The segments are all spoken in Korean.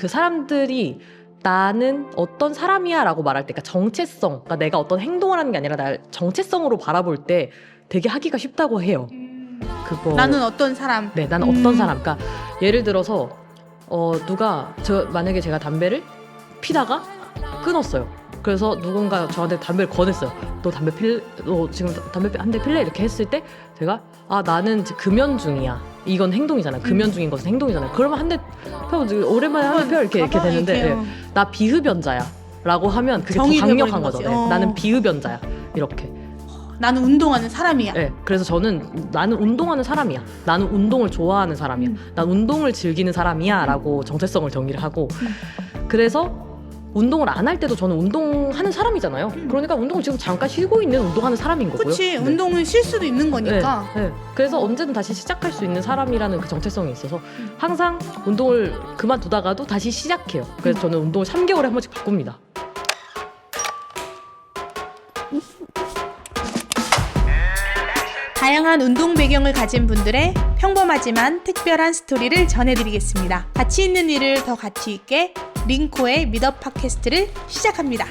그 사람들이 나는 어떤 사람이야 라고 말할 때, 그러니까 정체성, 그러니까 내가 어떤 행동을 하는 게 아니라 날 정체성으로 바라볼 때 되게 하기가 쉽다고 해요. 그거 나는 어떤 사람. 네, 나는 어떤 사람. 그러니까 예를 들어서 누가 만약에 제가 담배를 피다가 끊었어요. 그래서 누군가 저한테 담배를 권했어요. 너 지금 담배 한 대 필래? 이렇게 했을 때 제가 나는 지금 금연 중이야. 이건 행동이잖아. 금연 중인 것은 행동이잖아. 그러면 한 대 펴, 오랜만에 한 대 펴 이렇게 되는데 예. 나 비흡연자야 라고 하면 그게 더 강력한 거죠. 네, 나는 비흡연자야. 이렇게. 나는 운동하는 사람이야. 네, 그래서 나는 운동하는 사람이야. 나는 운동을 좋아하는 사람이야. 난 운동을 즐기는 사람이야 라고 정체성을 정의를 하고 그래서 운동을 안 할 때도 저는 운동하는 사람이잖아요. 그러니까 운동을 지금 잠깐 쉬고 있는 운동하는 사람인 거고요. 그치. 운동은 쉴 수도 있는 거니까. 네. 그래서 언제든 다시 시작할 수 있는 사람이라는 그 정체성이 있어서 항상 운동을 그만두다가도 다시 시작해요. 그래서 저는 운동을 3개월에 한 번씩 바꿉니다. 다양한 운동 배경을 가진 분들의 평범하지만 특별한 스토리를 전해드리겠습니다. 가치 있는 일을 더 가치 있게 링코의 미더 팟캐스트를 시작합니다.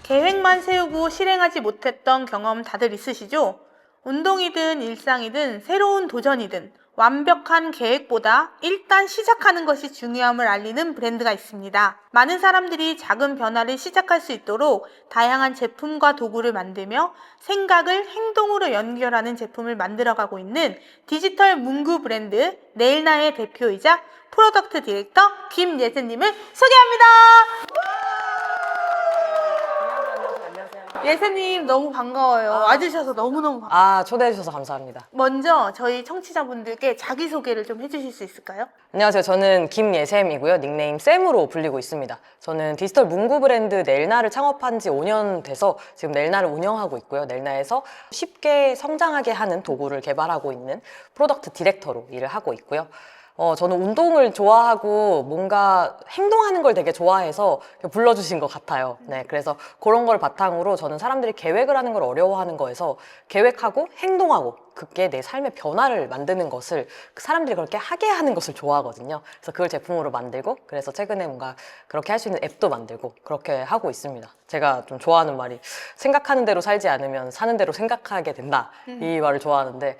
계획만 세우고 실행하지 못했던 경험 다들 있으시죠? 운동이든 일상이든 새로운 도전이든 완벽한 계획보다 일단 시작하는 것이 중요함을 알리는 브랜드가 있습니다. 많은 사람들이 작은 변화를 시작할 수 있도록 다양한 제품과 도구를 만들며 생각을 행동으로 연결하는 제품을 만들어가고 있는 디지털 문구 브랜드 네일나의 대표이자 프로덕트 디렉터 김예세님을 소개합니다. 예세님 너무 반가워요. 와주셔서 너무너무 반가워요. 초대해 주셔서 감사합니다. 먼저 저희 청취자분들께 자기소개를 좀 해주실 수 있을까요? 안녕하세요. 저는 김예샘이고요. 닉네임 쌤으로 불리고 있습니다. 저는 디지털 문구 브랜드 넬나를 창업한 지 5년 돼서 지금 넬나를 운영하고 있고요. 넬나에서 쉽게 성장하게 하는 도구를 개발하고 있는 프로덕트 디렉터로 일을 하고 있고요. 저는 운동을 좋아하고 뭔가 행동하는 걸 되게 좋아해서 불러주신 것 같아요. 네, 그래서 그런 걸 바탕으로 저는 사람들이 계획을 하는 걸 어려워하는 거에서 계획하고 행동하고 그게 내 삶의 변화를 만드는 것을 사람들이 그렇게 하게 하는 것을 좋아하거든요. 그래서 그걸 제품으로 만들고 그래서 최근에 뭔가 그렇게 할 수 있는 앱도 만들고 그렇게 하고 있습니다. 제가 좀 좋아하는 말이 생각하는 대로 살지 않으면 사는 대로 생각하게 된다. 이 말을 좋아하는데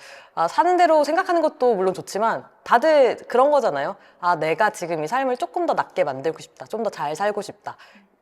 사는 대로 생각하는 것도 물론 좋지만 다들 그런 거잖아요. 내가 지금 이 삶을 조금 더 낫게 만들고 싶다. 좀 더 잘 살고 싶다.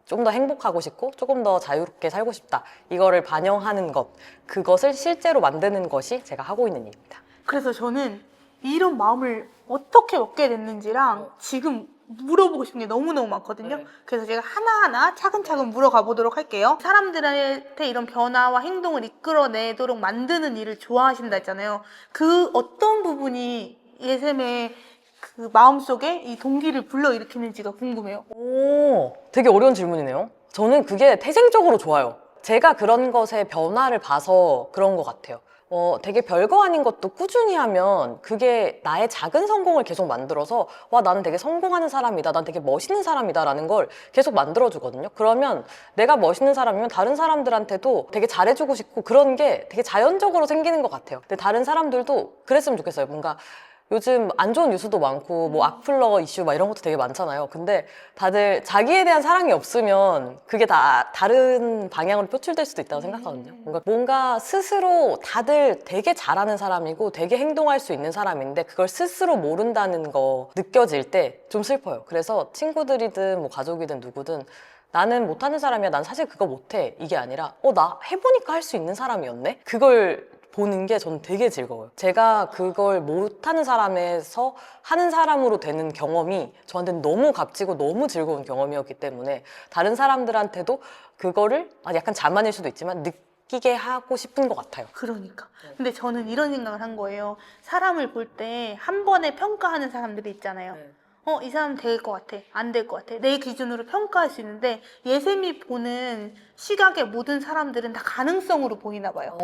좀 더 행복하고 싶고 조금 더 자유롭게 살고 싶다. 이거를 반영하는 것, 그것을 실제로 만드는 것이 제가 하고 있는 일입니다. 그래서 저는 이런 마음을 어떻게 얻게 됐는지랑 지금 물어보고 싶은 게 너무너무 많거든요. 그래서 제가 하나하나 차근차근 물어가 보도록 할게요. 사람들한테 이런 변화와 행동을 이끌어내도록 만드는 일을 좋아하신다 했잖아요. 그 어떤 부분이 예샘의 그 마음속에 이 동기를 불러일으키는지가 궁금해요. 되게 어려운 질문이네요. 저는 그게 태생적으로 좋아요. 제가 그런 것에 변화를 봐서 그런 것 같아요. 되게 별거 아닌 것도 꾸준히 하면 그게 나의 작은 성공을 계속 만들어서 나는 되게 성공하는 사람이다, 난 되게 멋있는 사람이다 라는 걸 계속 만들어주거든요. 그러면 내가 멋있는 사람이면 다른 사람들한테도 되게 잘해주고 싶고 그런 게 되게 자연적으로 생기는 것 같아요. 근데 다른 사람들도 그랬으면 좋겠어요. 뭔가 요즘 안 좋은 뉴스도 많고 뭐 악플러 이슈 막 이런 것도 되게 많잖아요. 근데 다들 자기에 대한 사랑이 없으면 그게 다 다른 방향으로 표출될 수도 있다고 생각하거든요. 뭔가 스스로 다들 되게 잘하는 사람이고 되게 행동할 수 있는 사람인데 그걸 스스로 모른다는 거 느껴질 때 좀 슬퍼요. 그래서 친구들이든 뭐 가족이든 누구든 나는 못하는 사람이야, 난 사실 그거 못해, 이게 아니라 나 해보니까 할 수 있는 사람이었네? 그걸 보는 게 저는 되게 즐거워요. 제가 그걸 못하는 사람에서 하는 사람으로 되는 경험이 저한테는 너무 값지고 너무 즐거운 경험이었기 때문에 다른 사람들한테도 그거를 약간 자만일 수도 있지만 느끼게 하고 싶은 것 같아요. 그러니까. 근데 저는 이런 생각을 한 거예요. 사람을 볼 때 한 번에 평가하는 사람들이 있잖아요. 이 사람 될 것 같아, 안 될 것 같아, 내 기준으로 평가할 수 있는데 예샘이 보는 시각의 모든 사람들은 다 가능성으로 보이나 봐요.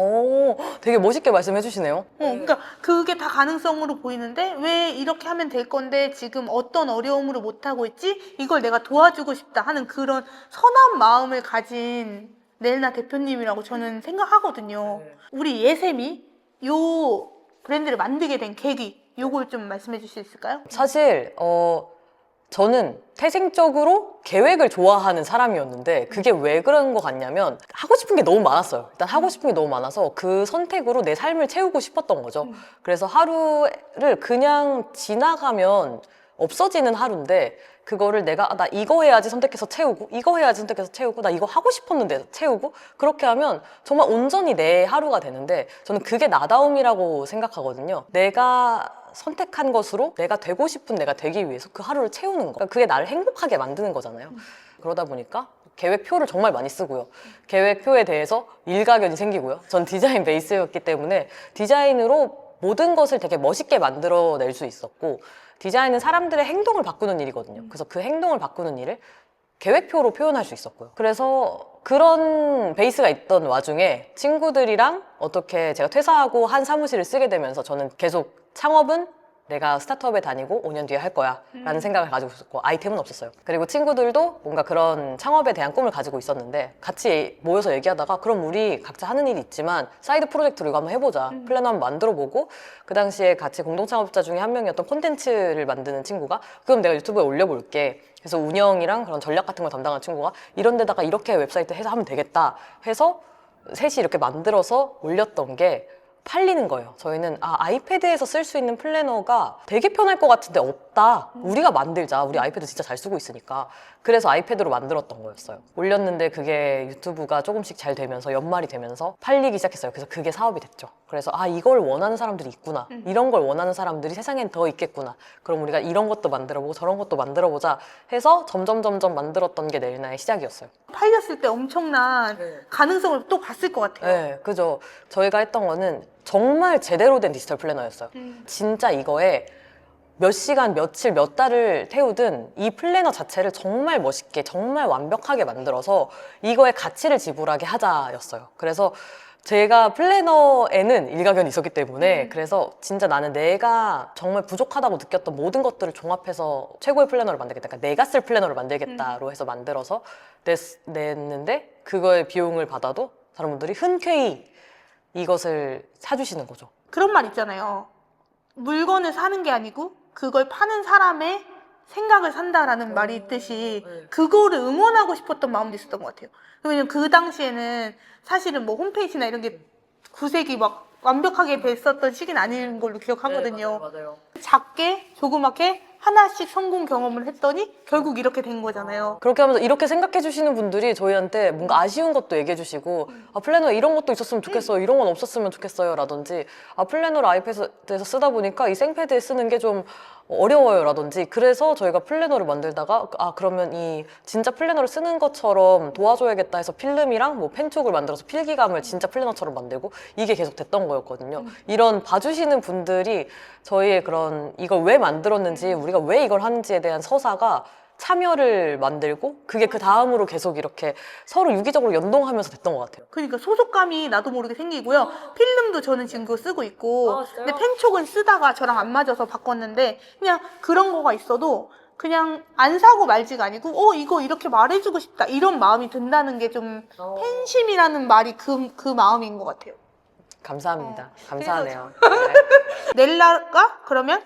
되게 멋있게 말씀해 주시네요. 그러니까 그게 다 가능성으로 보이는데 왜 이렇게 하면 될 건데 지금 어떤 어려움으로 못하고 있지? 이걸 내가 도와주고 싶다 하는 그런 선한 마음을 가진 넬나 대표님이라고 저는 생각하거든요. 우리 예샘이 요 브랜드를 만들게 된 계기, 요걸 좀 말씀해 주실 수 있을까요? 사실 저는 태생적으로 계획을 좋아하는 사람이었는데 그게 왜 그런 것 같냐면 하고 싶은 게 너무 많았어요. 일단 하고 싶은 게 너무 많아서 그 선택으로 내 삶을 채우고 싶었던 거죠. 그래서 하루를 그냥 지나가면 없어지는 하루인데 그거를 내가 나 이거 해야지 선택해서 채우고 이거 해야지 선택해서 채우고 나 이거 하고 싶었는데 채우고 그렇게 하면 정말 온전히 내 하루가 되는데 저는 그게 나다움이라고 생각하거든요. 내가 선택한 것으로 내가 되고 싶은 내가 되기 위해서 그 하루를 채우는 거. 그러니까 그게 나를 행복하게 만드는 거잖아요. 그러다 보니까 계획표를 정말 많이 쓰고요. 계획표에 대해서 일가견이 생기고요. 전 디자인 베이스였기 때문에 디자인으로 모든 것을 되게 멋있게 만들어낼 수 있었고 디자인은 사람들의 행동을 바꾸는 일이거든요. 그래서 그 행동을 바꾸는 일을 계획표로 표현할 수 있었고요. 그래서 그런 베이스가 있던 와중에 친구들이랑 어떻게 제가 퇴사하고 한 사무실을 쓰게 되면서 저는 계속 창업은 내가 스타트업에 다니고 5년 뒤에 할 거야 라는 생각을 가지고 있었고 아이템은 없었어요. 그리고 친구들도 뭔가 그런 창업에 대한 꿈을 가지고 있었는데 같이 모여서 얘기하다가 그럼 우리 각자 하는 일이 있지만 사이드 프로젝트로 이거 한번 해보자. 플랜 한번 만들어보고 그 당시에 같이 공동창업자 중에 한 명이었던 콘텐츠를 만드는 친구가 그럼 내가 유튜브에 올려볼게. 그래서 운영이랑 그런 전략 같은 걸 담당한 친구가 이런 데다가 이렇게 웹사이트 해서 하면 되겠다 해서 셋이 이렇게 만들어서 올렸던 게 팔리는 거예요. 저희는 아이패드에서 쓸 수 있는 플래너가 되게 편할 것 같은데 없다. 우리가 만들자. 우리 아이패드 진짜 잘 쓰고 있으니까. 그래서 아이패드로 만들었던 거였어요. 올렸는데 그게 유튜브가 조금씩 잘 되면서 연말이 되면서 팔리기 시작했어요. 그래서 그게 사업이 됐죠. 그래서 이걸 원하는 사람들이 있구나. 이런 걸 원하는 사람들이 세상엔 더 있겠구나. 그럼 우리가 이런 것도 만들어보고 저런 것도 만들어보자 해서 점점 만들었던 게 넬나의 시작이었어요. 팔렸을 때 엄청난 가능성을 또 봤을 것 같아요. 네, 그죠. 저희가 했던 거는 정말 제대로 된 디지털 플래너였어요. 진짜 이거에 몇 시간, 며칠, 몇 달을 태우든 이 플래너 자체를 정말 멋있게, 정말 완벽하게 만들어서 이거에 가치를 지불하게 하자였어요. 그래서 제가 플래너에는 일가견이 있었기 때문에 그래서 진짜 나는 내가 정말 부족하다고 느꼈던 모든 것들을 종합해서 최고의 플래너를 만들겠다. 그러니까 내가 쓸 플래너를 만들겠다로 해서 만들어서 냈는데 그거의 비용을 받아도 다른 분들이 흔쾌히 이것을 사주시는 거죠. 그런 말 있잖아요. 물건을 사는 게 아니고 그걸 파는 사람의 생각을 산다라는 말이 있듯이 그거를 응원하고 싶었던 마음도 있었던 것 같아요. 왜냐면 그 당시에는 사실은 뭐 홈페이지나 이런 게 구색이 막 완벽하게 됐었던 시기는 아닌 걸로 기억하거든요. 맞아요. 작게 조그맣게 하나씩 성공 경험을 했더니 결국 이렇게 된 거잖아요. 그렇게 하면서 이렇게 생각해 주시는 분들이 저희한테 뭔가 아쉬운 것도 얘기해 주시고 플래너에 이런 것도 있었으면 좋겠어요. 이런 건 없었으면 좋겠어요. 라든지 플래너를 아이패드에서 쓰다 보니까 이 생패드에 쓰는 게 좀 어려워요. 라든지 그래서 저희가 플래너를 만들다가 그러면 이 진짜 플래너를 쓰는 것처럼 도와줘야겠다 해서 필름이랑 뭐 펜촉을 만들어서 필기감을 진짜 플래너처럼 만들고 이게 계속 됐던 거였거든요. 이런 봐주시는 분들이 저희의 그런 이걸 왜 만들었는지 우리가 왜 이걸 하는지에 대한 서사가 참여를 만들고 그게 그 다음으로 계속 이렇게 서로 유기적으로 연동하면서 됐던 것 같아요. 그러니까 소속감이 나도 모르게 생기고요. 필름도 저는 지금 그거 쓰고 있고 진짜요? 근데 펜촉은 쓰다가 저랑 안 맞아서 바꿨는데 그냥 그런 거가 있어도 그냥 안 사고 말지가 아니고 이거 이렇게 말해주고 싶다 이런 마음이 든다는 게 좀 팬심이라는 말이 그 마음인 것 같아요. 감사합니다. 감사하네요. 넬라가 그러면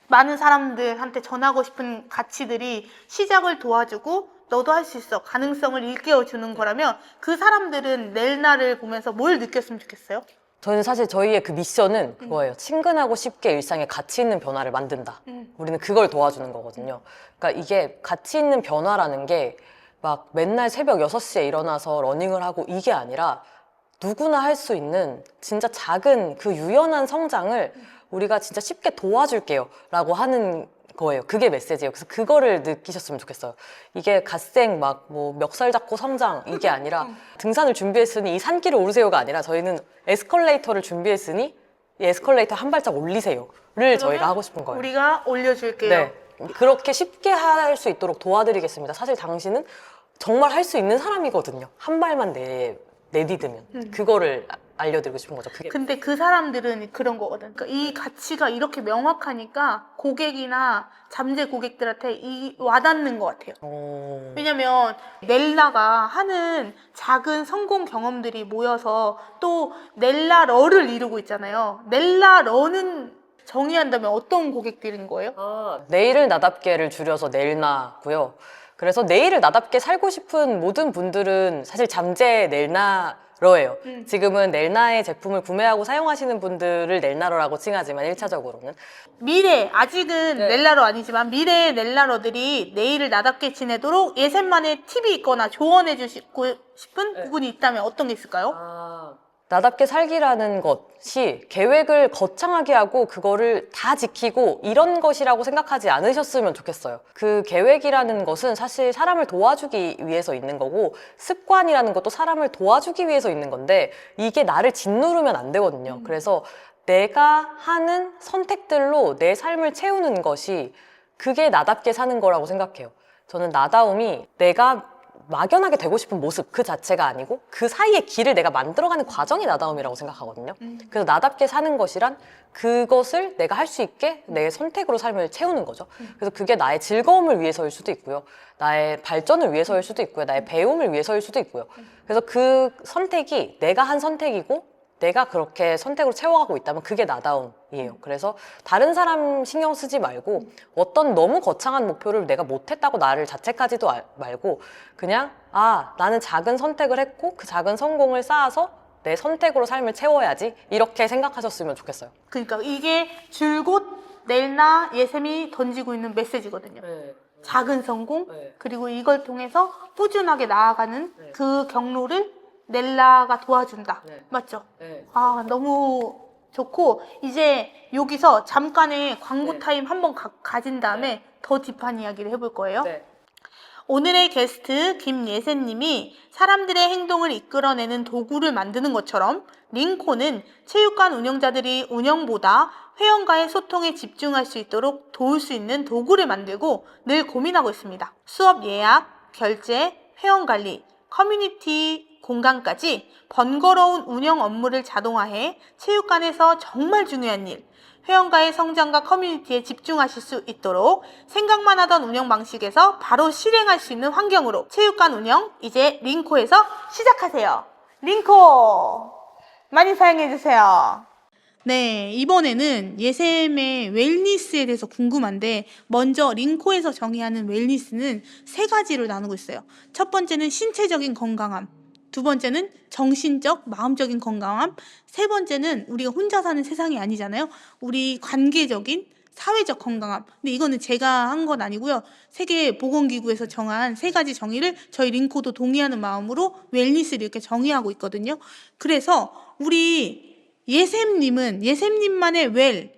많은 사람들한테 전하고 싶은 가치들이 시작을 도와주고 너도 할 수 있어 가능성을 일깨워주는 거라면 그 사람들은 넬나를 보면서 뭘 느꼈으면 좋겠어요? 저는 사실 저희의 그 미션은 그거예요. 친근하고 쉽게 일상에 가치 있는 변화를 만든다. 우리는 그걸 도와주는 거거든요. 그러니까 이게 가치 있는 변화라는 게 막 맨날 새벽 6시에 일어나서 러닝을 하고 이게 아니라 누구나 할 수 있는 진짜 작은 그 유연한 성장을 우리가 진짜 쉽게 도와줄게요 라고 하는 거예요. 그게 메시지예요. 그래서 그거를 느끼셨으면 좋겠어요. 이게 갓생 막 뭐 멱살 잡고 성장 이게 아니라 등산을 준비했으니 이 산길을 오르세요가 아니라 저희는 에스컬레이터를 준비했으니 이 에스컬레이터 한 발짝 올리세요를 저희가 하고 싶은 거예요. 우리가 올려줄게요. 네. 그렇게 쉽게 할 수 있도록 도와드리겠습니다. 사실 당신은 정말 할 수 있는 사람이거든요. 한 발만 내디디면 그거를 알려드리고 싶은 거죠. 그게. 근데 그 사람들은 그런 거거든. 그러니까 이 가치가 이렇게 명확하니까 고객이나 잠재 고객들한테 와닿는 것 같아요. 왜냐면 넬라가 하는 작은 성공 경험들이 모여서 또 넬라러를 이루고 있잖아요. 넬라러는 정의한다면 어떤 고객들인 거예요? 내일을 나답게를 줄여서 내일나고요. 그래서 내일을 나답게 살고 싶은 모든 분들은 사실 잠재 넬나러예요. 지금은 넬나의 제품을 구매하고 사용하시는 분들을 넬나러라고 칭하지만 1차적으로는 미래, 아직은 네. 넬라러 아니지만 미래의 넬라러들이 내일을 나답게 지내도록 예샘만의 팁이 있거나 조언해 주시고 싶은 네. 부분이 있다면 어떤 게 있을까요? 나답게 살기라는 것이 계획을 거창하게 하고 그거를 다 지키고 이런 것이라고 생각하지 않으셨으면 좋겠어요. 그 계획이라는 것은 사실 사람을 도와주기 위해서 있는 거고 습관이라는 것도 사람을 도와주기 위해서 있는 건데 이게 나를 짓누르면 안 되거든요. 그래서 내가 하는 선택들로 내 삶을 채우는 것이 그게 나답게 사는 거라고 생각해요. 저는 나다움이 내가 막연하게 되고 싶은 모습 그 자체가 아니고 그 사이의 길을 내가 만들어가는 과정이 나다움이라고 생각하거든요. 그래서 나답게 사는 것이란 그것을 내가 할 수 있게 내 선택으로 삶을 채우는 거죠. 그래서 그게 나의 즐거움을 위해서일 수도 있고요. 나의 발전을 위해서일 수도 있고요. 나의 배움을 위해서일 수도 있고요. 그래서 그 선택이 내가 한 선택이고 내가 그렇게 선택으로 채워가고 있다면 그게 나다움이에요. 그래서 다른 사람 신경 쓰지 말고 어떤 너무 거창한 목표를 내가 못했다고 나를 자책하지도 말고 그냥 나는 작은 선택을 했고 그 작은 성공을 쌓아서 내 선택으로 삶을 채워야지 이렇게 생각하셨으면 좋겠어요. 그러니까 이게 줄곧 넬나 예샘이 던지고 있는 메시지거든요. 작은 성공, 그리고 이걸 통해서 꾸준하게 나아가는 그 경로를 넬라가 도와준다. 맞죠? 너무 좋고 이제 여기서 잠깐의 광고 타임 한번 가진 다음에 더 딥한 이야기를 해볼 거예요. 오늘의 게스트 김예세님이 사람들의 행동을 이끌어내는 도구를 만드는 것처럼 링코는 체육관 운영자들이 운영보다 회원과의 소통에 집중할 수 있도록 도울 수 있는 도구를 만들고 늘 고민하고 있습니다. 수업 예약, 결제, 회원관리, 커뮤니티 공간까지 번거로운 운영 업무를 자동화해 체육관에서 정말 중요한 일, 회원과의 성장과 커뮤니티에 집중하실 수 있도록 생각만 하던 운영 방식에서 바로 실행할 수 있는 환경으로 체육관 운영 이제 링코에서 시작하세요. 링코 많이 사용해주세요. 네, 이번에는 예샘의 웰니스에 대해서 궁금한데 먼저 링코에서 정의하는 웰니스는 세 가지로 나누고 있어요. 첫 번째는 신체적인 건강함, 두 번째는 정신적, 마음적인 건강함, 세 번째는 우리가 혼자 사는 세상이 아니잖아요. 우리 관계적인, 사회적 건강함. 근데 이거는 제가 한 건 아니고요. 세계보건기구에서 정한 세 가지 정의를 저희 링코도 동의하는 마음으로 웰니스를 이렇게 정의하고 있거든요. 그래서 우리 예샘님만의 웰,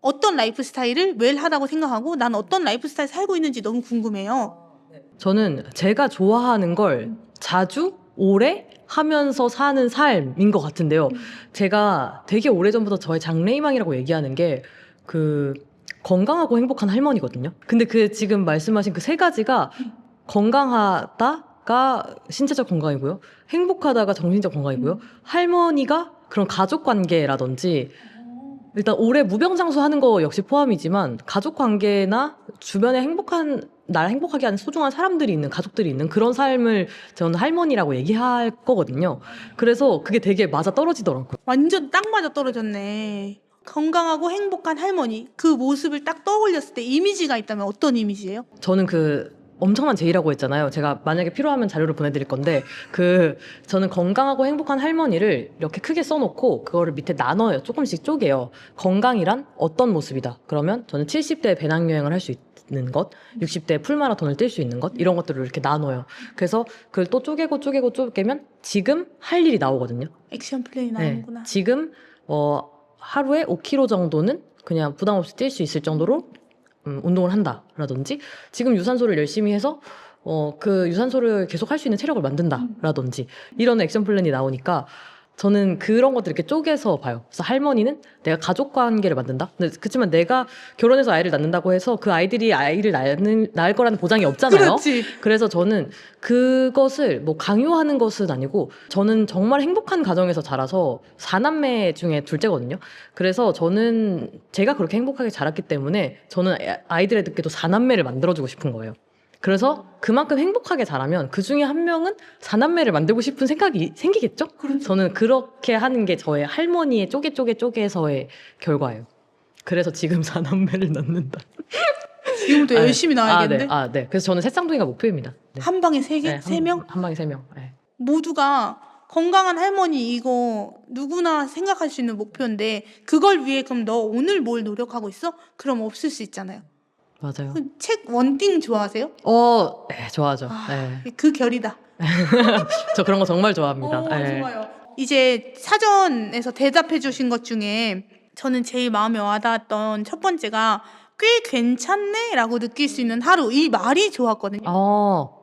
어떤 라이프 스타일을 웰하다고 생각하고 난 어떤 라이프 스타일 살고 있는지 너무 궁금해요. 저는 제가 좋아하는 걸 자주 오래 하면서 사는 삶인 것 같은데요. 제가 되게 오래전부터 저의 장래희망이라고 얘기하는 게 건강하고 행복한 할머니거든요. 근데 지금 말씀하신 그 세 가지가 건강하다가 신체적 건강이고요. 행복하다가 정신적 건강이고요. 할머니가 그런 가족 관계라든지 일단 오래 무병장수하는 거 역시 포함이지만 가족 관계나 주변에 나를 행복하게 하는 소중한 사람들이 있는, 가족들이 있는 그런 삶을 저는 할머니라고 얘기할 거거든요. 그래서 그게 되게 맞아 떨어지더라고요. 완전 딱 맞아 떨어졌네. 건강하고 행복한 할머니, 그 모습을 딱 떠올렸을 때 이미지가 있다면 어떤 이미지예요? 저는 엄청난 제의라고 했잖아요. 제가 만약에 필요하면 자료를 보내드릴 건데 저는 건강하고 행복한 할머니를 이렇게 크게 써놓고 그거를 밑에 나눠요. 조금씩 쪼개요. 건강이란 어떤 모습이다. 그러면 저는 70대에 배낭여행을 할 수 있는 것, 60대에 풀마라톤을 뛸 수 있는 것, 이런 것들을 이렇게 나눠요. 그래서 그걸 또 쪼개면 지금 할 일이 나오거든요. 액션 플랜이 나오는구나. 네, 지금 하루에 5km 정도는 그냥 부담 없이 뛸 수 있을 정도로 운동을 한다라든지 지금 유산소를 열심히 해서 그 유산소를 계속 할 수 있는 체력을 만든다라든지 이런 액션 플랜이 나오니까 저는 그런 것들 이렇게 쪼개서 봐요. 그래서 할머니는 내가 가족 관계를 만든다. 그렇지만 내가 결혼해서 아이를 낳는다고 해서 그 아이들이 아이를 낳을 거라는 보장이 없잖아요. 그렇지. 그래서 저는 그것을 강요하는 것은 아니고 저는 정말 행복한 가정에서 자라서 4남매 중에 둘째거든요. 그래서 저는 제가 그렇게 행복하게 자랐기 때문에 저는 아이들에게도 4남매를 만들어주고 싶은 거예요. 그래서 그만큼 행복하게 자라면 그 중에 한 명은 4남매를 만들고 싶은 생각이 생기겠죠? 그렇죠. 저는 그렇게 하는 게 저의 할머니의 쪼개서의 결과예요. 그래서 지금 4남매를 낳는다. 지금부터 열심히 나와야겠는데? 네. 그래서 저는 새 쌍둥이가 목표입니다. 네. 한 방에 세 개? 네, 세 명? 한 방에 3명. 네. 모두가 건강한 할머니 이거 누구나 생각할 수 있는 목표인데 그걸 위해 그럼 너 오늘 뭘 노력하고 있어? 그럼 없을 수 있잖아요. 맞아요. 그 책 원띵 좋아하세요? 네, 좋아하죠. 아, 네. 그 결이다. 저 그런 거 정말 좋아합니다. 네. 좋아요. 이제 사전에서 대답해 주신 것 중에 저는 제일 마음에 와닿았던 첫 번째가 꽤 괜찮네 라고 느낄 수 있는 하루, 이 말이 좋았거든요.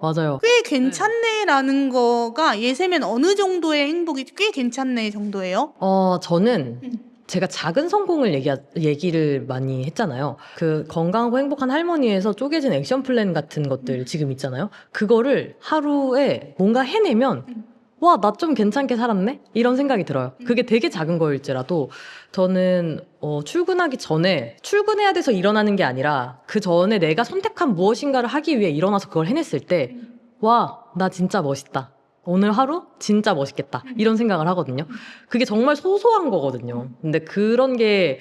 맞아요. 꽤 괜찮네 라는 거가 예세면 어느 정도의 행복이 꽤 괜찮네 정도예요? 저는 제가 작은 성공을 얘기를 많이 했잖아요. 그 건강하고 행복한 할머니에서 쪼개진 액션 플랜 같은 것들 지금 있잖아요. 그거를 하루에 뭔가 해내면 와, 나 좀 괜찮게 살았네? 이런 생각이 들어요. 그게 되게 작은 거일지라도 저는 출근하기 전에 출근해야 돼서 일어나는 게 아니라 그 전에 내가 선택한 무엇인가를 하기 위해 일어나서 그걸 해냈을 때 와, 나 진짜 멋있다. 오늘 하루 진짜 멋있겠다. 이런 생각을 하거든요. 그게 정말 소소한 거거든요. 근데 그런 게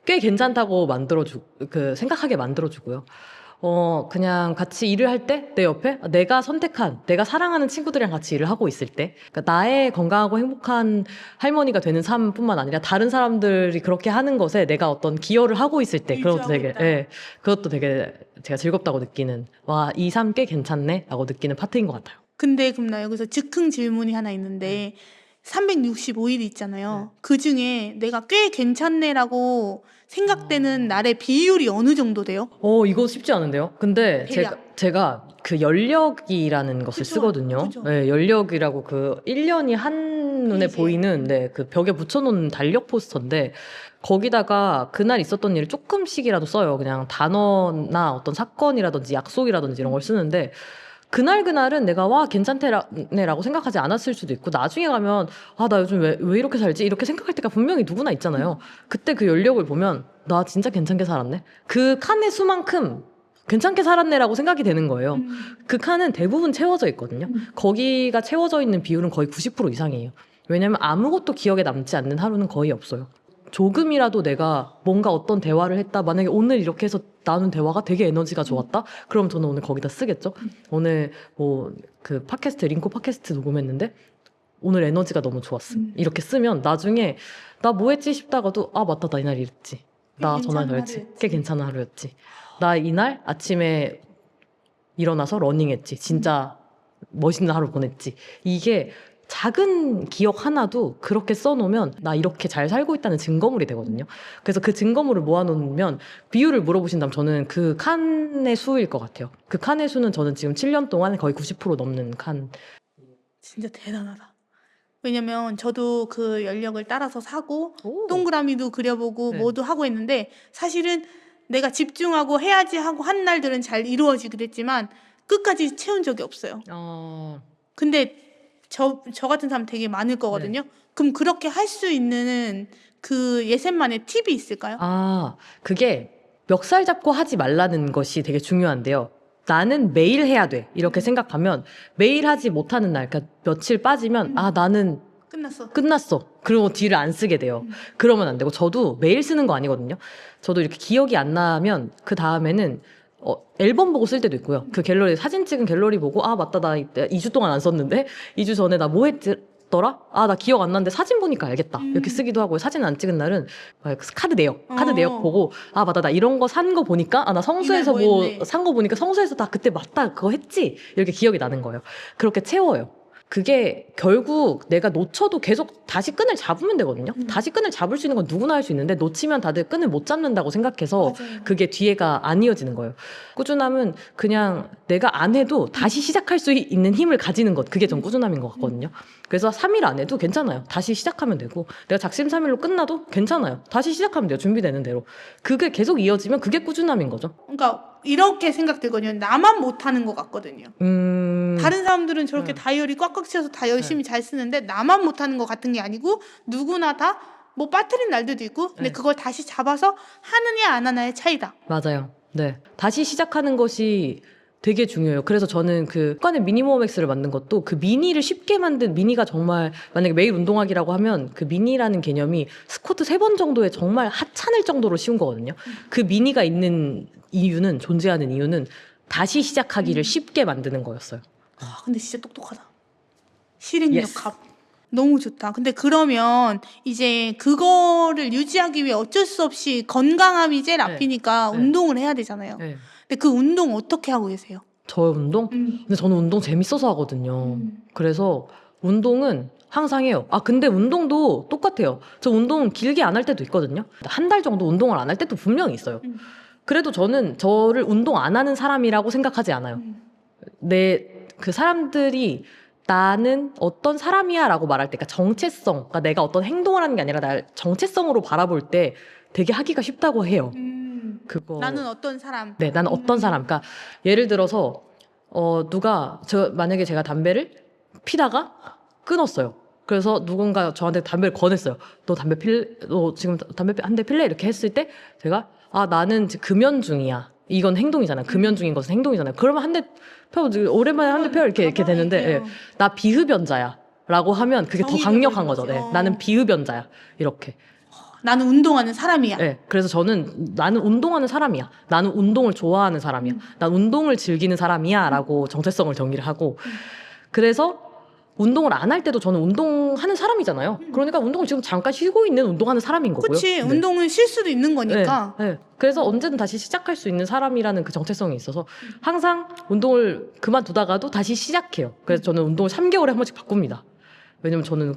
꽤 괜찮다고 생각하게 만들어주고요. 그냥 같이 일을 할 때 내 옆에 내가 선택한, 내가 사랑하는 친구들이랑 같이 일을 하고 있을 때, 그러니까 나의 건강하고 행복한 할머니가 되는 삶뿐만 아니라 다른 사람들이 그렇게 하는 것에 내가 어떤 기여를 하고 있을 때, 그것도 되게 제가 즐겁다고 느끼는, 와, 이 삶 꽤 괜찮네? 라고 느끼는 파트인 것 같아요. 근데 그럼 나 여기서 즉흥 질문이 하나 있는데 365일 있잖아요. 그 중에 내가 꽤 괜찮네라고 생각되는 날의 비율이 어느 정도 돼요? 이거 쉽지 않은데요? 근데 대략. 제가 그 연력이라는 것을 그쵸, 쓰거든요. 그쵸. 네, 연력이라고 그 1년이 한눈에 페이지에. 보이는 그 벽에 붙여놓은 달력 포스터인데 거기다가 그날 있었던 일을 조금씩이라도 써요. 그냥 단어나 어떤 사건이라든지 약속이라든지 이런 걸 쓰는데 그날은 내가 와 괜찮네라고 생각하지 않았을 수도 있고 나중에 가면 아 나 요즘 왜 이렇게 살지? 이렇게 생각할 때가 분명히 누구나 있잖아요. 그때 그 연력을 보면 나 진짜 괜찮게 살았네? 그 칸의 수만큼 괜찮게 살았네라고 생각이 되는 거예요. 그 칸은 대부분 채워져 있거든요. 거기가 채워져 있는 비율은 거의 90% 이상이에요. 왜냐면 아무것도 기억에 남지 않는 하루는 거의 없어요. 조금이라도 내가 뭔가 어떤 대화를 했다. 만약에 오늘 이렇게 해서 나눈 대화가 되게 에너지가 좋았다. 그럼 저는 오늘 거기다 쓰겠죠. 오늘 그 링코 팟캐스트 녹음했는데 오늘 에너지가 너무 좋았어. 이렇게 쓰면 나중에 나 뭐 했지 싶다가도 아 맞다 나 이날 이랬지. 나 전화 잘했지. 꽤 괜찮은 하루였지. 나 이날 아침에 일어나서 러닝했지. 진짜 멋있는 하루 보냈지. 이게 작은 기억 하나도 그렇게 써놓으면 나 이렇게 잘 살고 있다는 증거물이 되거든요. 그래서 그 증거물을 모아놓으면 비율을 물어보신다면 저는 그 칸의 수일 것 같아요. 그 칸의 수는 저는 지금 7년 동안 거의 90% 넘는 칸. 진짜 대단하다. 왜냐면 저도 그 연력을 따라서 사고 오. 동그라미도 그려보고 네. 뭐도 하고 했는데 사실은 내가 집중하고 해야지 하고 한 날들은 잘 이루어지기도 했지만 끝까지 채운 적이 없어요. 근데 저 같은 사람 되게 많을 거거든요. 그럼 그렇게 할 수 있는 그 예센만의 팁이 있을까요? 그게 멱살 잡고 하지 말라는 것이 되게 중요한데요. 나는 매일 해야 돼. 이렇게 생각하면 매일 하지 못하는 날, 그러니까 며칠 빠지면 나는 끝났어. 그리고 뒤를 안 쓰게 돼요. 그러면 안 되고 저도 매일 쓰는 거 아니거든요. 저도 이렇게 기억이 안 나면 그 다음에는 앨범 보고 쓸 때도 있고요. 그 갤러리 사진 찍은 갤러리 보고 맞다 나 2주 동안 안 썼는데 2주 전에 나 뭐 했더라? 나 기억 안 나는데 사진 보니까 알겠다. 이렇게 쓰기도 하고요. 사진 안 찍은 날은 카드 내역 보고 맞다 나 이런 거 산 거 보니까 나 성수에서 뭐 산 거 보니까 성수에서 다 그때 맞다 그거 했지 이렇게 기억이 나는 거예요. 그렇게 채워요. 그게 결국 내가 놓쳐도 계속 다시 끈을 잡으면 되거든요. 다시 끈을 잡을 수 있는 건 누구나 할 수 있는데 놓치면 다들 끈을 못 잡는다고 생각해서 맞아요. 그게 뒤에가 안 이어지는 거예요. 꾸준함은 그냥 내가 안 해도 다시 시작할 수 있는 힘을 가지는 것. 그게 전 꾸준함인 것 같거든요. 그래서 3일 안 해도 괜찮아요. 다시 시작하면 되고 내가 작심삼일로 끝나도 괜찮아요. 다시 시작하면 돼요. 준비되는 대로. 그게 계속 이어지면 그게 꾸준함인 거죠. 그러니까 이렇게 생각되거든요. 나만 못하는 것 같거든요. 다른 사람들은 저렇게 다이어리 꽉꽉 채워서 다 열심히 잘 쓰는데 나만 못하는 것 같은 게 아니고 누구나 다 뭐 빠뜨린 날들도 있고 근데 그걸 다시 잡아서 하느냐 안 하느냐의 차이다. 맞아요. 네. 다시 시작하는 것이 되게 중요해요. 그래서 저는 그 습관의 미니모어맥스를 만든 것도 그 미니를 쉽게 만든 미니가 정말 만약에 매일 운동하기라고 하면 그 미니라는 개념이 스쿼트 3번 정도에 정말 하찮을 정도로 쉬운 거거든요. 그 미니가 있는 이유는 존재하는 이유는 다시 시작하기를 쉽게 만드는 거였어요. 아, 근데 진짜 똑똑하다. 실행력 Yes. 갑. 너무 좋다. 근데 그러면 이제 그거를 유지하기 위해 어쩔 수 없이 건강함이 제일 앞이니까 네. 운동을 해야 되잖아요. 네. 근데 그 운동 어떻게 하고 계세요? 저 운동? 근데 저는 운동 재밌어서 하거든요. 그래서 운동은 항상 해요. 아, 근데 운동도 똑같아요. 저 운동 길게 안 할 때도 있거든요. 한 달 정도 운동을 안 할 때도 분명히 있어요. 그래도 저는 저를 운동 안 하는 사람이라고 생각하지 않아요. 그 사람들이 나는 어떤 사람이야 라고 말할 때, 그러니까 정체성, 그러니까 내가 어떤 행동을 하는 게 아니라 날 정체성으로 바라볼 때 되게 하기가 쉽다고 해요. 그거. 나는 어떤 사람? 네, 나는 어떤 사람. 그러니까 예를 들어서 누가 만약에 제가 담배를 피다가 끊었어요. 그래서 누군가 저한테 담배를 권했어요. 너 지금 담배 한 대 필래? 이렇게 했을 때 제가 나는 지금 금연 중이야. 이건 행동이잖아요. 금연 중인 것은 행동이잖아요. 그러면 한 대 펴, 오랜만에 한 대 펴 이렇게 되는데 예, 나 비흡연자야 라고 하면 그게 더 강력한 거죠. 네, 나는 비흡연자야. 이렇게. 나는 운동하는 사람이야. 네, 그래서 나는 운동하는 사람이야. 나는 운동을 좋아하는 사람이야. 난 운동을 즐기는 사람이야. 라고 정체성을 정의를 하고. 그래서 운동을 안 할 때도 저는 운동하는 사람이잖아요. 그러니까 운동을 지금 잠깐 쉬고 있는 운동하는 사람인 거고요. 그치. 네. 운동은 쉴 수도 있는 거니까. 네, 네. 그래서 언제든 다시 시작할 수 있는 사람이라는 그 정체성이 있어서 항상 운동을 그만두다가도 다시 시작해요. 그래서 저는 운동을 3개월에 한 번씩 바꿉니다. 왜냐면 저는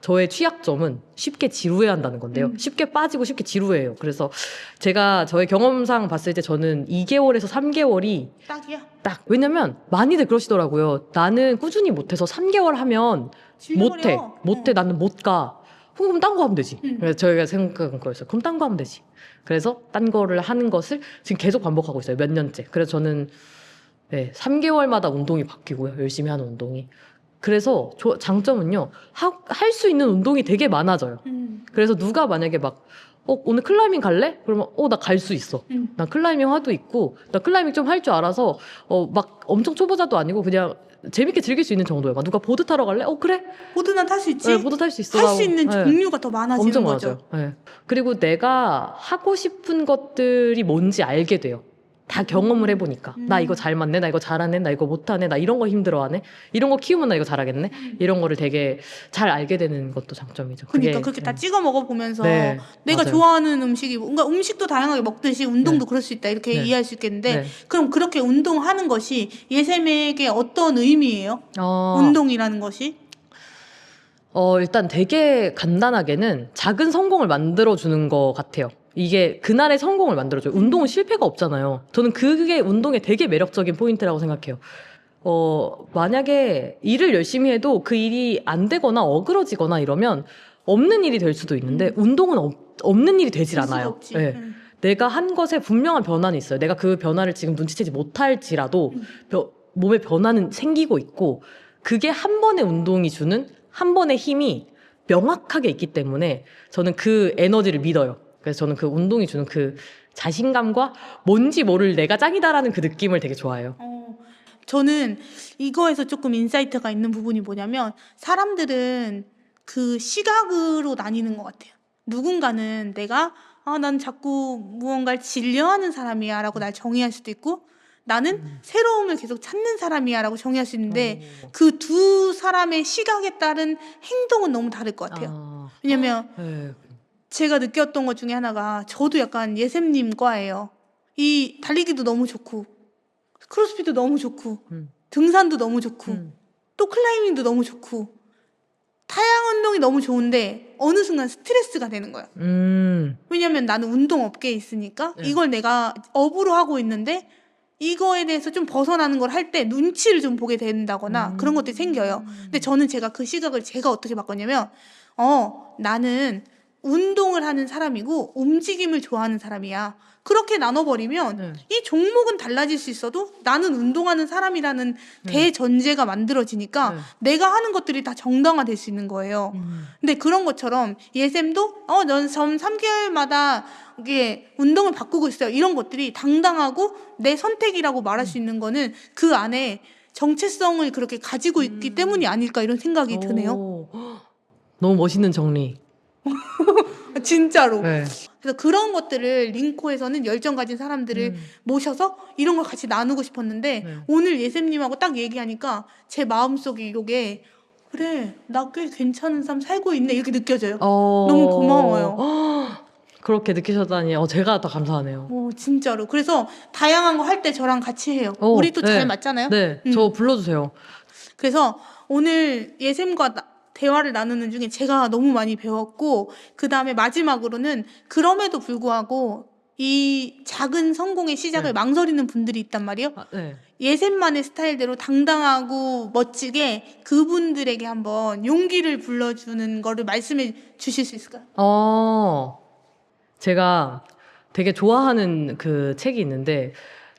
저의 취약점은 쉽게 지루해한다는 건데요. 쉽게 빠지고 쉽게 지루해요. 그래서 제가 저의 경험상 봤을 때 저는 2개월에서 3개월이 딱이야. 딱. 왜냐면 많이들 그러시더라고요. 나는 꾸준히 못해서 3개월 하면 못해. 나는 못 가. 그럼 딴 거 하면 되지. 그래서 저희가 생각한 거였어요. 그럼 딴 거 하면 되지. 그래서 딴 거를 하는 것을 지금 계속 반복하고 있어요. 몇 년째. 그래서 저는 3개월마다 운동이 바뀌고요. 열심히 하는 운동이. 그래서 장점은요. 할 수 있는 운동이 되게 많아져요. 그래서 누가 만약에 오늘 클라이밍 갈래? 그러면 나 갈 수 있어. 나 클라이밍 화도 있고 나 클라이밍 좀 할 줄 알아서 막 엄청 초보자도 아니고 그냥 재밌게 즐길 수 있는 정도예요. 막 누가 보드 타러 갈래? 그래? 보드는 탈 수 있지? 네, 보드 탈 수 있어. 할 수 있는 네. 종류가 더 많아지는 엄청 거죠. 많아져요. 네. 그리고 내가 하고 싶은 것들이 뭔지 알게 돼요. 다 경험을 해보니까. 나 이거 잘 맞네, 나 이거 잘하네, 나 이거 못하네, 나 이런 거 힘들어하네, 이런 거 키우면 나 이거 잘하겠네, 이런 거를 되게 잘 알게 되는 것도 장점이죠. 그러니까 그렇게 다 찍어 먹어보면서 네, 내가 맞아요. 좋아하는 음식이 뭔가 음식도 다양하게 먹듯이 운동도 네. 그럴 수 있다 이렇게 네. 이해할 수 있겠는데 네. 그럼 그렇게 운동하는 것이 예샘에게 어떤 의미예요? 운동이라는 것이? 일단 되게 간단하게는 작은 성공을 만들어주는 것 같아요. 이게 그날의 성공을 만들어줘요. 운동은 실패가 없잖아요. 저는 그게 운동의 되게 매력적인 포인트라고 생각해요. 만약에 일을 열심히 해도 그 일이 안 되거나 어그러지거나 이러면 없는 일이 될 수도 있는데 운동은 없는 일이 되질 될 수가 않아요. 없지. 네. 내가 한 것에 분명한 변화는 있어요. 내가 그 변화를 지금 눈치채지 못할지라도 몸의 변화는 생기고 있고 그게 한 번의 운동이 주는 한 번의 힘이 명확하게 있기 때문에 저는 그 에너지를 믿어요. 그래서 저는 그 운동이 주는 그 자신감과 뭔지 모를 내가 짱이다라는 그 느낌을 되게 좋아해요. 저는 이거에서 조금 인사이트가 있는 부분이 뭐냐면 사람들은 그 시각으로 나뉘는 것 같아요. 누군가는 내가 난 자꾸 무언가를 질려하는 사람이야 라고 날 정의할 수도 있고 나는 새로움을 계속 찾는 사람이야 라고 정의할 수 있는데 그 두 사람의 시각에 따른 행동은 너무 다를 것 같아요. 왜냐면 네. 제가 느꼈던 것 중에 하나가 저도 약간 예샘님 과예요. 이 달리기도 너무 좋고 크로스핏도 너무 좋고 등산도 너무 좋고 또 클라이밍도 너무 좋고 다양한 운동이 너무 좋은데 어느 순간 스트레스가 되는 거야. 왜냐면 나는 운동 업계에 있으니까 이걸 내가 업으로 하고 있는데 이거에 대해서 좀 벗어나는 걸 할 때 눈치를 좀 보게 된다거나 그런 것들이 생겨요. 근데 저는 그 시각을 제가 어떻게 바꿨냐면 나는 운동을 하는 사람이고 움직임을 좋아하는 사람이야. 그렇게 나눠버리면 네. 이 종목은 달라질 수 있어도 나는 운동하는 사람이라는 대전제가 만들어지니까 네. 내가 하는 것들이 다 정당화될 수 있는 거예요. 근데 그런 것처럼 예쌤도 넌 3개월마다 이게 운동을 바꾸고 있어요. 이런 것들이 당당하고 내 선택이라고 말할 수 있는 거는 그 안에 정체성을 그렇게 가지고 있기 때문이 아닐까 이런 생각이 드네요. 오. 너무 멋있는 정리. 진짜로. 네. 그래서 그런 것들을 링코에서는 열정 가진 사람들을 모셔서 이런 걸 같이 나누고 싶었는데 네. 오늘 예쌤님하고 딱 얘기하니까 제 마음속에 이게 그래 나 꽤 괜찮은 삶 살고 있네 이렇게 느껴져요. 너무 고마워요. 그렇게 느끼셨다니 제가 더 감사하네요. 진짜로. 그래서 다양한 거 할 때 저랑 같이 해요. 우리 또 네. 잘 맞잖아요. 네, 저 불러주세요. 그래서 오늘 예쌤과 대화를 나누는 중에 제가 너무 많이 배웠고 그 다음에 마지막으로는 그럼에도 불구하고 이 작은 성공의 시작을 네. 망설이는 분들이 있단 말이에요. 네. 예쌤만의 스타일대로 당당하고 멋지게 그분들에게 한번 용기를 불러주는 거를 말씀해 주실 수 있을까요? 제가 되게 좋아하는 그 책이 있는데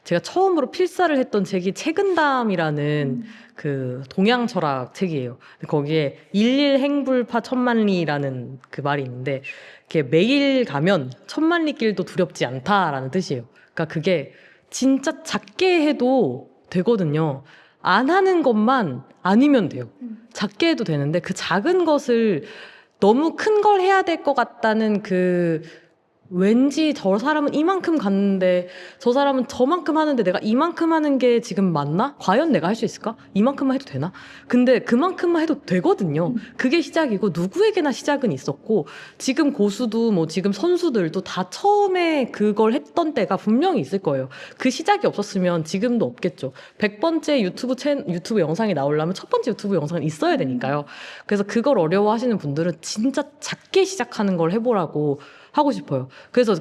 제가 처음으로 필사를 했던 책이 책은담이라는 그 동양 철학 책이에요. 거기에 일일 행불파 천만리라는 그 말이 있는데 그게 매일 가면 천만리 길도 두렵지 않다라는 뜻이에요. 그러니까 그게 진짜 작게 해도 되거든요. 안 하는 것만 아니면 돼요. 작게 해도 되는데 그 작은 것을 너무 큰 걸 해야 될 것 같다는 그 왠지 저 사람은 이만큼 갔는데 저 사람은 저만큼 하는데 내가 이만큼 하는 게 지금 맞나? 과연 내가 할 수 있을까? 이만큼만 해도 되나? 근데 그만큼만 해도 되거든요. 그게 시작이고 누구에게나 시작은 있었고 지금 고수도 뭐 지금 선수들도 다 처음에 그걸 했던 때가 분명히 있을 거예요. 그 시작이 없었으면 지금도 없겠죠. 100번째 유튜브 영상이 나오려면 첫 번째 유튜브 영상은 있어야 되니까요. 그래서 그걸 어려워하시는 분들은 진짜 작게 시작하는 걸 해보라고 하고 싶어요. 그래서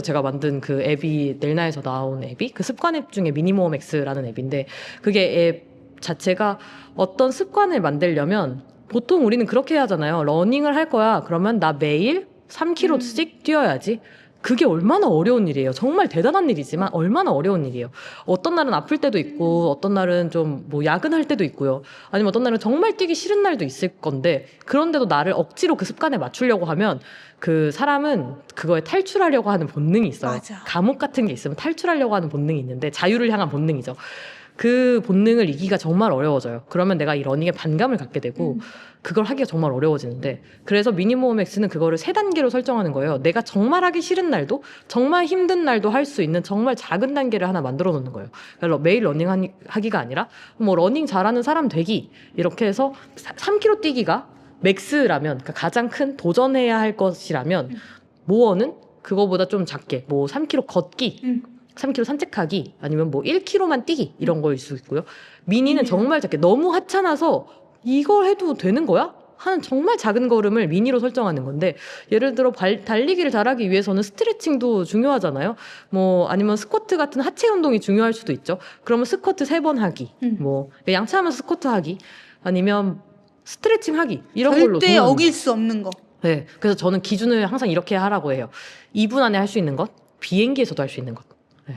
제가 만든 그 앱이 넬나에서 나온 앱이 그 습관 앱 중에 미니모어 X라는 앱인데 그게 앱 자체가 어떤 습관을 만들려면 보통 우리는 그렇게 하잖아요. 러닝을 할 거야. 그러면 나 매일 3km씩 뛰어야지. 그게 얼마나 어려운 일이에요. 정말 대단한 일이지만 얼마나 어려운 일이에요. 어떤 날은 아플 때도 있고 어떤 날은 좀 뭐 야근할 때도 있고요. 아니면 어떤 날은 정말 뛰기 싫은 날도 있을 건데 그런데도 나를 억지로 그 습관에 맞추려고 하면 그 사람은 그거에 탈출하려고 하는 본능이 있어요. 맞아. 감옥 같은 게 있으면 탈출하려고 하는 본능이 있는데 자유를 향한 본능이죠. 그 본능을 이기기가 정말 어려워져요. 그러면 내가 이 러닝에 반감을 갖게 되고 그걸 하기가 정말 어려워지는데 그래서 미니모어 맥스는 그거를 3단계로 설정하는 거예요. 내가 정말 하기 싫은 날도 정말 힘든 날도 할 수 있는 정말 작은 단계를 하나 만들어 놓는 거예요. 그래서 매일 러닝 하기가 아니라 뭐 러닝 잘하는 사람 되기 이렇게 해서 3km 뛰기가 맥스라면 그러니까 가장 큰 도전해야 할 것이라면 모어는 그거보다 좀 작게 뭐 3km 걷기 3km 산책하기 아니면 뭐 1km만 뛰기 이런 거일 수 있고요. 미니는 정말 작게 너무 하찮아서 이걸 해도 되는 거야? 하는 정말 작은 걸음을 미니로 설정하는 건데 예를 들어 달리기를 잘하기 위해서는 스트레칭도 중요하잖아요. 뭐 아니면 스쿼트 같은 하체 운동이 중요할 수도 있죠. 그러면 스쿼트 3번 하기 뭐 양치하면서 스쿼트 하기 아니면 스트레칭 하기 이런 걸로 절대 어길 수 없는 거. 네, 그래서 저는 기준을 항상 이렇게 하라고 해요. 2분 안에 할 수 있는 것, 비행기에서도 할 수 있는 것. 네.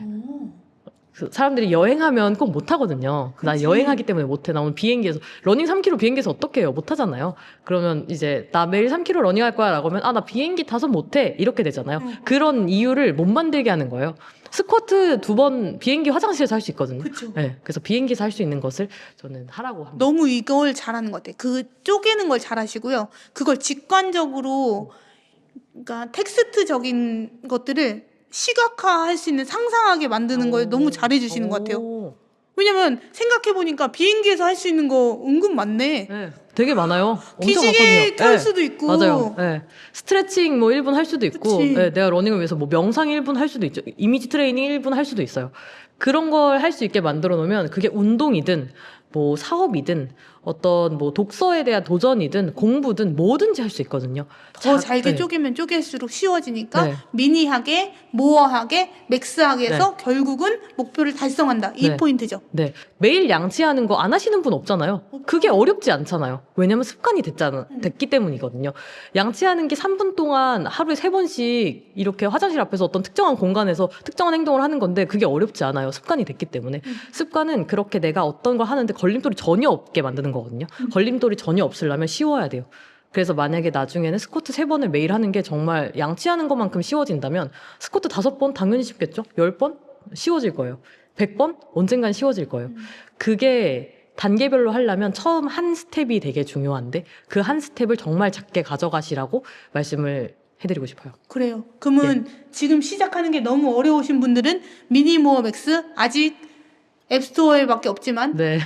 사람들이 여행하면 꼭 못하거든요. 나 여행하기 때문에 못해. 나 오늘 비행기에서 러닝 3km 비행기에서 어떻게 해요? 못하잖아요. 그러면 이제 나 매일 3km 러닝할 거야 라고 하면 나 비행기 타서 못해 이렇게 되잖아요. 그런 이유를 못 만들게 하는 거예요. 스쿼트 2번 비행기 화장실에서 할 수 있거든요. 그쵸. 네, 그래서 비행기에서 할 수 있는 것을 저는 하라고 합니다. 너무 이걸 잘하는 것 같아요. 그 쪼개는 걸 잘하시고요. 그걸 직관적으로 그러니까 텍스트적인 것들을 시각화할 수 있는 상상하게 만드는 걸 너무 잘해주시는 것 같아요. 왜냐면 생각해보니까 비행기에서 할 수 있는 거 은근 많네. 네, 되게 많아요. 엄청 기지개 많거든요. 탈 네, 수도 있고. 맞아요. 네. 스트레칭 뭐 1분 할 수도 있고, 그치. 네, 내가 러닝을 위해서 뭐 명상 1분 할 수도 있죠. 이미지 트레이닝 1분 할 수도 있어요. 그런 걸 할 수 있게 만들어 놓으면 그게 운동이든 뭐 사업이든 어떤 뭐 독서에 대한 도전이든 공부든 뭐든지 할 수 있거든요. 더 잘게 네. 쪼개면 쪼갤수록 쉬워지니까 네. 미니하게, 모어하게, 맥스하게 해서 네. 결국은 목표를 달성한다. 이 네. 포인트죠. 네. 매일 양치하는 거 안 하시는 분 없잖아요. 그게 어렵지 않잖아요. 왜냐면 습관이 됐기 때문이거든요. 양치하는 게 3분 동안 하루에 3번씩 이렇게 화장실 앞에서 어떤 특정한 공간에서 특정한 행동을 하는 건데 그게 어렵지 않아요. 습관이 됐기 때문에. 습관은 그렇게 내가 어떤 걸 하는데 걸림돌이 전혀 없게 만드는 거거든요. 걸림돌이 전혀 없으려면 쉬워야 돼요. 그래서 만약에 나중에는 스쿼트 3번을 매일 하는 게 정말 양치하는 것만큼 쉬워진다면 스쿼트 5번 당연히 쉽겠죠? 10번? 쉬워질 거예요. 100번? 언젠간 쉬워질 거예요. 그게 단계별로 하려면 처음 한 스텝이 되게 중요한데 그 한 스텝을 정말 작게 가져가시라고 말씀을 해드리고 싶어요. 그래요. 그러면 지금 시작하는 게 너무 어려우신 분들은 미니 모어 맥스 아직 앱스토어에밖에 없지만 네.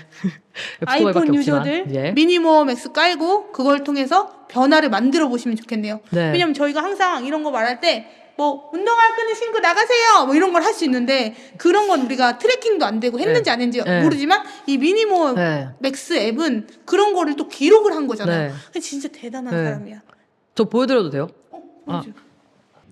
아이폰 유저들 예. 미니 모어 맥스 깔고 그걸 통해서 변화를 만들어 보시면 좋겠네요. 네. 왜냐면 저희가 항상 이런 거 말할 때 뭐 운동화 끈을 신고 나가세요 뭐 이런 걸 할 수 있는데 그런 건 우리가 트래킹도 안 되고 했는지 안 했는지 네. 모르지만 이 미니 모어 네. 맥스 앱은 그런 거를 또 기록을 한 거잖아요. 네. 근데 진짜 대단한 네. 사람이야. 저 보여드려도 돼요? 아.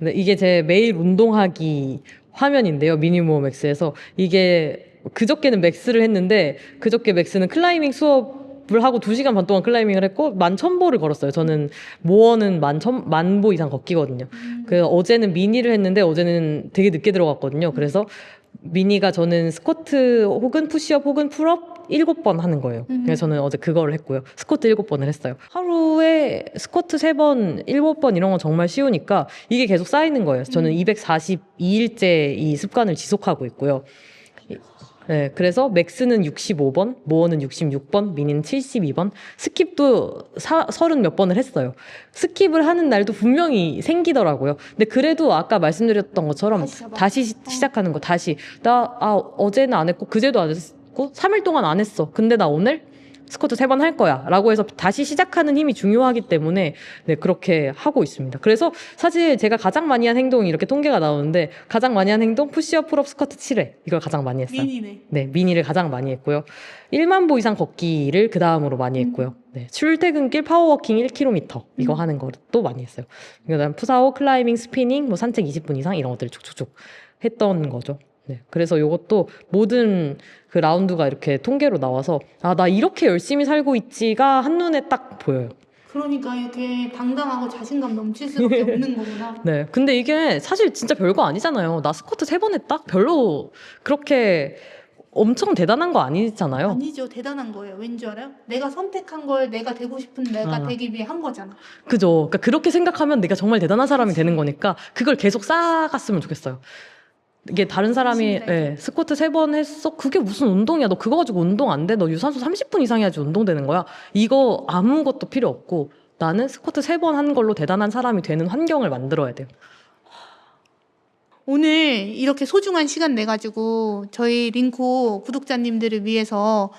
네, 이게 제 매일 운동하기 화면인데요. 미니모어 맥스에서. 이게 그저께는 맥스를 했는데 그저께 맥스는 클라이밍 수업을 하고 2시간 반 동안 클라이밍을 했고 11,000보를 걸었어요. 저는 모어는 10,000보 이상 걷기거든요. 그래서 어제는 미니를 했는데 어제는 되게 늦게 들어갔거든요. 그래서 미니가 저는 스쿼트 혹은 푸시업 혹은 풀업 7번 하는 거예요. 그래서 저는 어제 그거를 했고요. 스쿼트 7번을 했어요. 하루에 스쿼트 3번, 7번 이런 건 정말 쉬우니까 이게 계속 쌓이는 거예요. 저는 242일째 이 습관을 지속하고 있고요. 네, 그래서 맥스는 65번, 모어는 66번, 미니는 72번, 스킵도 30 몇 번을 했어요. 스킵을 하는 날도 분명히 생기더라고요. 근데 그래도 아까 말씀드렸던 것처럼 다시 시작하는 거, 다시. 어제는 안 했고, 그제도 안 했고, 3일 동안 안 했어. 근데 나 오늘 스쿼트 3번 할 거야. 라고 해서 다시 시작하는 힘이 중요하기 때문에 네, 그렇게 하고 있습니다. 그래서 사실 제가 가장 많이 한 행동이 이렇게 통계가 나오는데 가장 많이 한 행동 푸시업, 풀업, 스쿼트 7회. 이걸 가장 많이 했어요. 미니네. 네, 미니를 가장 많이 했고요. 1만 보 이상 걷기를 그 다음으로 많이 했고요. 네, 출퇴근길 파워워킹 1km 이거 하는 것도 많이 했어요. 그다음 푸사오, 클라이밍, 스피닝, 뭐 산책 20분 이상 이런 것들을 쭉쭉쭉 했던 거죠. 네, 그래서 이것도 모든 그 라운드가 이렇게 통계로 나와서 나 이렇게 열심히 살고 있지가 한눈에 딱 보여요. 그러니까 이렇게 당당하고 자신감 넘칠 수밖에 없는 거구나. 네, 근데 이게 사실 진짜 별거 아니잖아요. 나 스쿼트 3번 했다? 별로 그렇게 엄청 대단한 거 아니잖아요. 아니죠. 대단한 거예요. 왠지 알아요? 내가 선택한 걸 내가 되고 싶은 내가 되기 위해 한 거잖아. 그죠. 그러니까 그렇게 생각하면 내가 정말 대단한 사람이 되는 거니까 그걸 계속 쌓아갔으면 좋겠어요. 이게 다른 사람이 스쿼트 3번 했어? 그게 무슨 운동이야? 너 그거 가지고 운동 안 돼? 너 유산소 30분 이상 해야지 운동되는 거야? 이거 아무것도 필요 없고 나는 스쿼트 3번 한 걸로 대단한 사람이 되는 환경을 만들어야 돼요. 오늘 이렇게 소중한 시간 내가지고 저희 링코 구독자님들을 위해서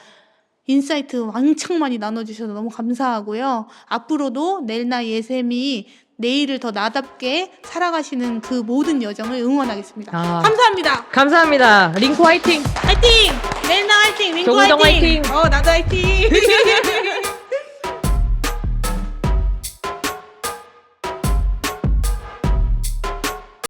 인사이트 왕창 많이 나눠주셔서 너무 감사하고요. 앞으로도 넬나 예샘이 내일을 더 나답게 살아가시는 그 모든 여정을 응원하겠습니다. 감사합니다. 감사합니다. 링코 화이팅! 화이팅! 넬나 화이팅! 링코 조우정 화이팅! 화이팅! 나도 화이팅!